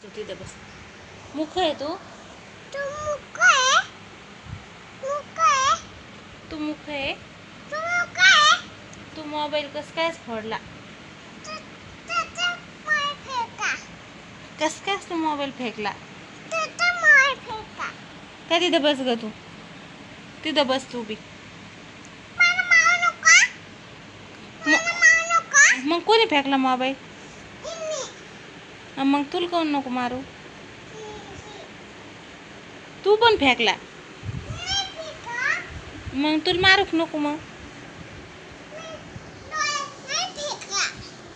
तू तिथे बस. मुख आहे तू. तू मुख आहे. मुख आहे. तू मुख आहे. तू मुख आहे. तू मोबाईल कस काय फोडला. त्याचा मार फेका. कस काय तू मोबाईल फेकला. त्याचा मार फेका. काय तिथे बस ग तू. तिथं बस तू बी. मला मारू नका. मला मारू नका. मग कोणी फेकला मोबाईल. इन्नी. मग तुला कोण नको मारू. तू पण फेकला. नाही फेका. मग तुला मारूक नको. मग डोळ्यात नाही फेकला.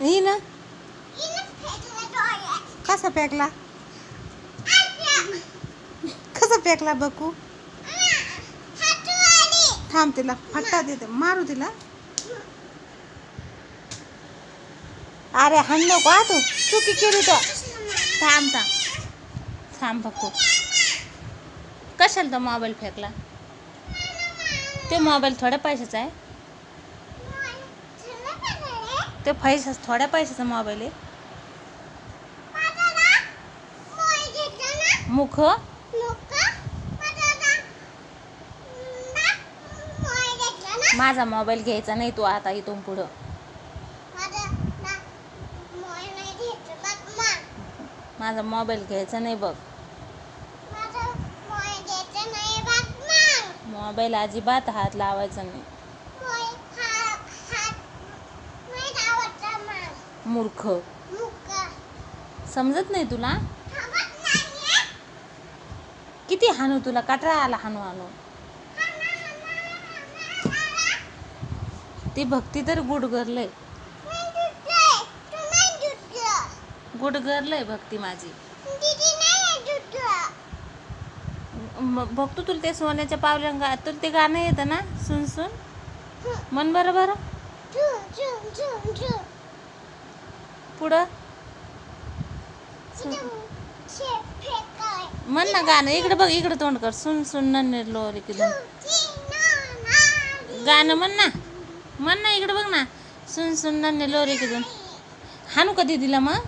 ही ना इन्नी फेकला डोळ्यात. कसा फेकला. आज्या. कसा फेकला बघू. हातू आली. थांब तिला फट्टा देते मारू तिला. अरे हाण नको तू चुकी केली तो. थांब थांब थांब बघू. कशाला तो मोबाईल फेकला. ते मोबाईल थोड्या पैशाचा आहे. ते थोड्या पैशाचा मोबाईल आहे. मुख माझा मोबाईल घ्यायचा नाही तू आता इथून पुढं. माझा मोबाईल घ्यायचा नाही बघ. मोबाईल अजिबात हात लावायचा नाही. मूर्ख समजत नाही तुला. किती हाणू तुला कटरा आला हाणू हाणू. ती भक्ती तर गुड गर्ल आहे. गुड गर्ल आहे भक्ती माझी. बघतो तुला ते सोन्याच्या पावल्या तुला ते गाणं येतं ना. सुन सुन मन बरं बरं. पुढं म्हण ना गाणं. इकडे बघ इकडे तोंड कर. सुन सुन नन्हे लोरी किदून गाणं म्हण ना. म्हण ना इकडे बघ ना. सुन सुन नन्हे लोरी किदून. हाणू का दीदीला. मग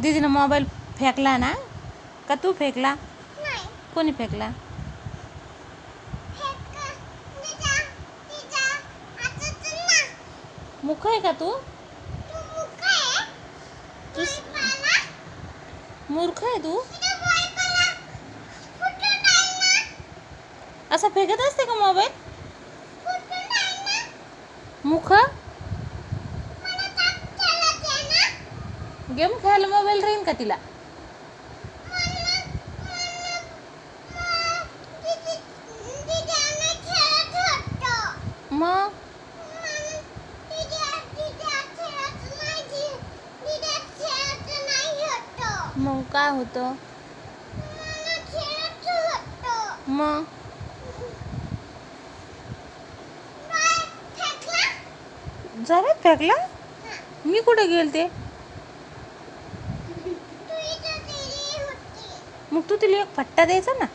दीदीनं मोबाईल फेकला ना का तू फेकला. कोणी फेकला. मुख आहे का तू. मूर्ख आहे तू. असा फेकत असते का मोबाईल. मुख गेम खेळायला मोबाईल राहीन का तिला. मग मग काय होतं. मग जरा फेकला. मी कुठे गेलते. मग तू तिला एक फट्टा द्यायचा ना.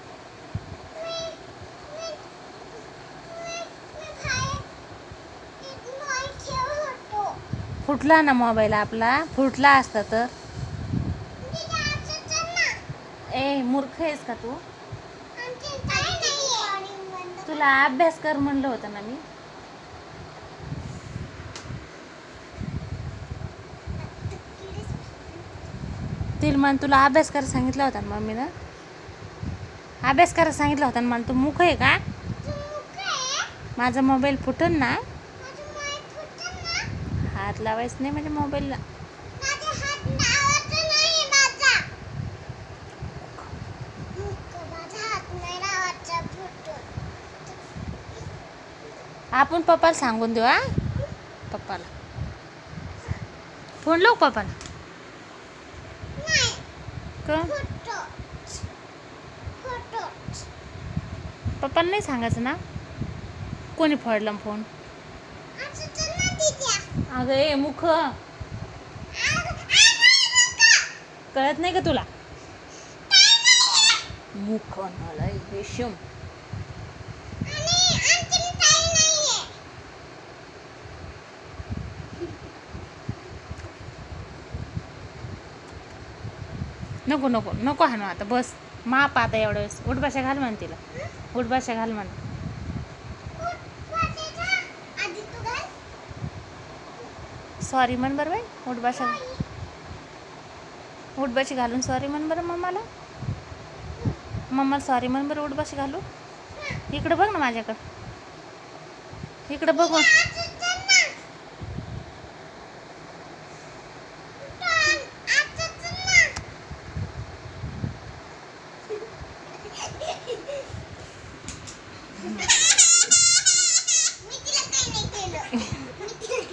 फुटला ना मोबाईल आपला. फुटला असता तर. ए मूर्ख आहेस का तू. तुला अभ्यास कर म्हणलं होतं ना मी. तिला म्हण तुला अभ्यास करायला सांगितला होता ना मम्मीनं. अभ्यास करायला सांगितला होता ना मला. तू मुख आहे का. माझा मोबाईल फुटन ना. हात लावायच नाही माझ्या मोबाईलला. आपण पप्पाला सांगून देऊ. पप्पाला फोन लावू पप्पाला. पप्पाला नाही सांगायचं ना. कोणी फोडला फोन. अगं ए मुख कळत नाही का तुला. मुख मला रेशम. नको नको नको हाणू आता बस. माप आता एवढ्या वेळेस. उठ बशा घाल म्हण तिला. उठ बशा घाल म्हण. आधी तू घाल. सॉरी म्हण बरं बाई. उठ बशा. उठ बशी घालून सॉरी म्हण बरं मम्माला. मम्माला सॉरी म्हण बरं उठ बशी घालू. इकडं बघ ना माझ्याकडं. इकडं बघू.